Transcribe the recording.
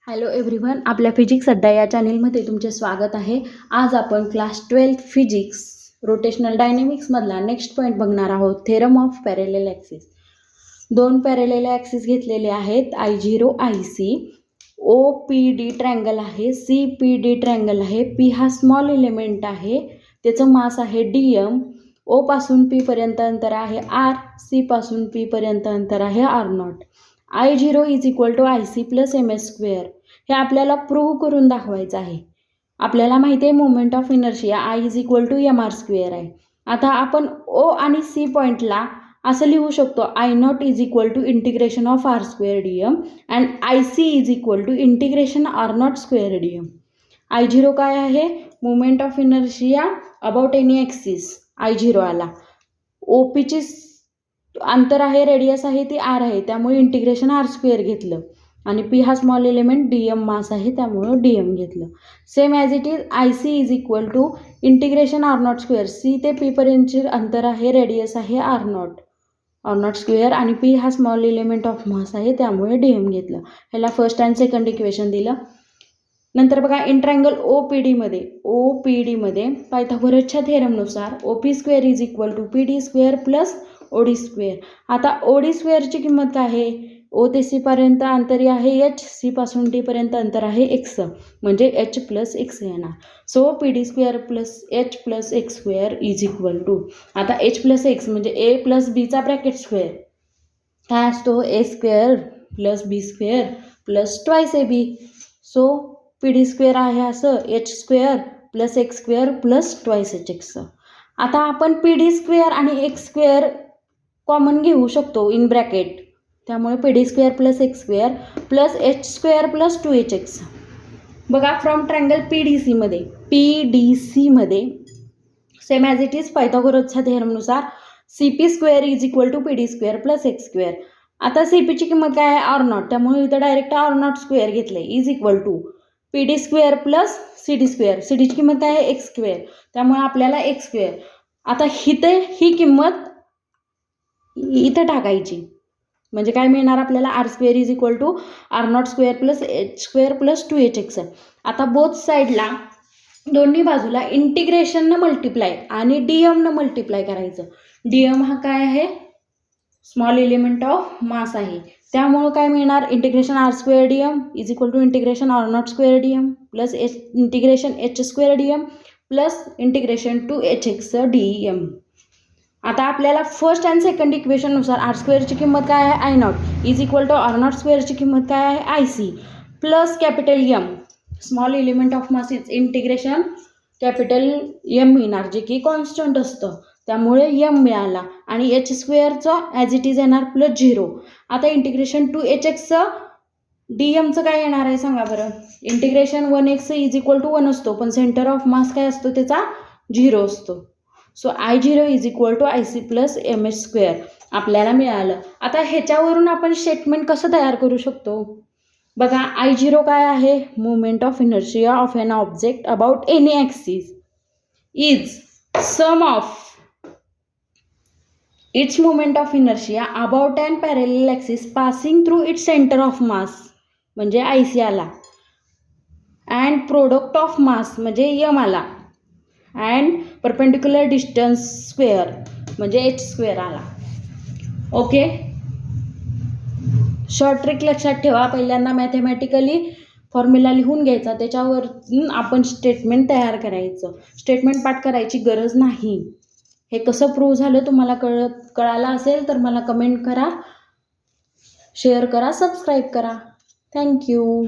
Hello everyone, आपल्या physics अड्डा या चॅनेलमध्ये तुमचे स्वागत आहे. आज आपण क्लास 12 फिजिक्स रोटेशनल डायनेमिक्समधला नेक्स्ट पॉईंट बघणार आहोत. Theorem of parallel axis. दोन पॅरेलल ॲक्सिस घेतलेले आहेत, I0 IC. OPD ट्रँगल आहे, CPD ट्रँगल आहे. P हा स्मॉल एलिमेंट आहे, त्याचं मास आहे DM. O पासून P पर्यंत अंतर आहे R, C पासून P पर्यंत अंतर आहे R0. I0 is equal to IC plus MS square. हे आपल्याला प्रूव्ह करून दाखवायचं आहे. आपल्याला माहिती आहे moment of inertia I is equal to MR square आहे. आता आपण O आणि C पॉईंटला असं लिहू शकतो, I0 is equal to integration of R square DM and IC is equal to integration R0 square DM. I0 काय आहे? Moment of inertia about any axis. I0 आला. OPची अंतर आहे, रेडियस आहे ती R आहे, त्यामुळे इंटिग्रेशन R स्क्वेअर घेतलं. आणि P हा स्मॉल एलिमेंट, DM मास आहे, त्यामुळं DM घेतलं. Same as it is IC is equal to integration R0 square. C ते P पर्यंतचे अंतर आहे, रेडियस आहे R0 स्क्वेअर, आणि P हा स्मॉल एलिमेंट ऑफ मास आहे, त्यामुळे DM घेतलं. ह्याला फर्स्ट अँड सेकंड इक्वेशन दिलं. नंतर बघा, इन ट्रँगल OPD मध्ये पायथागोरसच्या थेरमनुसार OP square is equal to PD square plus OD square. आता OD स्क्वेअरची किंमत काय आहे? O ते C पर्यंत अंतर आहे H, C पासून D पर्यंत अंतर आहे X, म्हणजे H प्लस X येणार. So PD square plus H plus X square is equal to, आता H प्लस X म्हणजे A प्लस Bचा ब्रॅकेट स्क्वेअर काय असतो? A square plus B square plus twice AB. So PD square आहे असं H square plus X square plus twice HX. आता आपण PD square आणि X स्क्वेअर कॉमन घेऊ शकतो इन ब्रॅकेट, त्यामुळे PD square plus X square plus H square plus 2HX. बघा, from triangle PDC मध्ये सेम ॲज इट इज पायथागोरसच्या थेरमनुसार CP square is equal to PD square plus X square. आता CPची किंमत काय आहे? R0, त्यामुळे इथं डायरेक्ट R0 स्क्वेअर घेतले is equal to PD square plus CD square. CDची किंमत काय आहे? X स्क्वेअर, त्यामुळे आपल्याला X स्क्वेअर. आता ही किंमत इथं टाकायची, म्हणजे काय मिळणार आपल्याला? R square is equal to R0 square plus H square plus 2HX. आता बोथ साईडला दोन्ही बाजूला इंटिग्रेशननं मल्टिप्लाय आणि DMनं मल्टिप्लाय करायचं. DM हा काय आहे? स्मॉल एलिमेंट ऑफ मास आहे, त्यामुळं काय मिळणार? Integration R square DM is equal to integration R0 square DM plus integration H square DM plus integration 2HX DM. आता आपल्याला फर्स्ट अँड सेकंड इक्वेशननुसार R स्क्वेअरची किंमत काय आहे? I0 is equal to R0 स्क्वेअरची किंमत काय आहे? IC plus capital M small element of mass is integration capital M मिळणार, जे की कॉन्स्टंट असतं, त्यामुळे M मिळाला. आणि H स्क्वेअरचं ॲज इट इज येणार प्लस 0. आता इंटिग्रेशन 2HX DMचं काय येणार आहे सांगा बरं? Integration 1x is equal to 1 असतो, पण सेंटर ऑफ मास काय असतो त्याचा? 0 असतो. So I0 is equal to IC plus MS square आपल्याला मिळालं. आता ह्याच्यावरून आपण स्टेटमेंट कसं तयार करू शकतो? बघा, I0 काय आहे? Moment of inertia of an object about any axis is sum of its moment of inertia about an parallel axis passing through its centre of mass, म्हणजे IC आला, अँड प्रोडक्ट ऑफ मास म्हणजे M आला, and perpendicular distance square म्हणजे H square आला. Okay, short trick लक्षात ठेवा. पहिल्यांदा mathematically formula लिहून घ्यायचा, त्याच्यावर आपण स्टेटमेंट तयार करायचं. स्टेटमेंट पाठ करायची गरज नाही. हे कसं प्रूव्ह झालं तुम्हाला कळालं असेल तर मला कमेंट करा, शेअर करा, सबस्क्राईब करा. थँक्यू.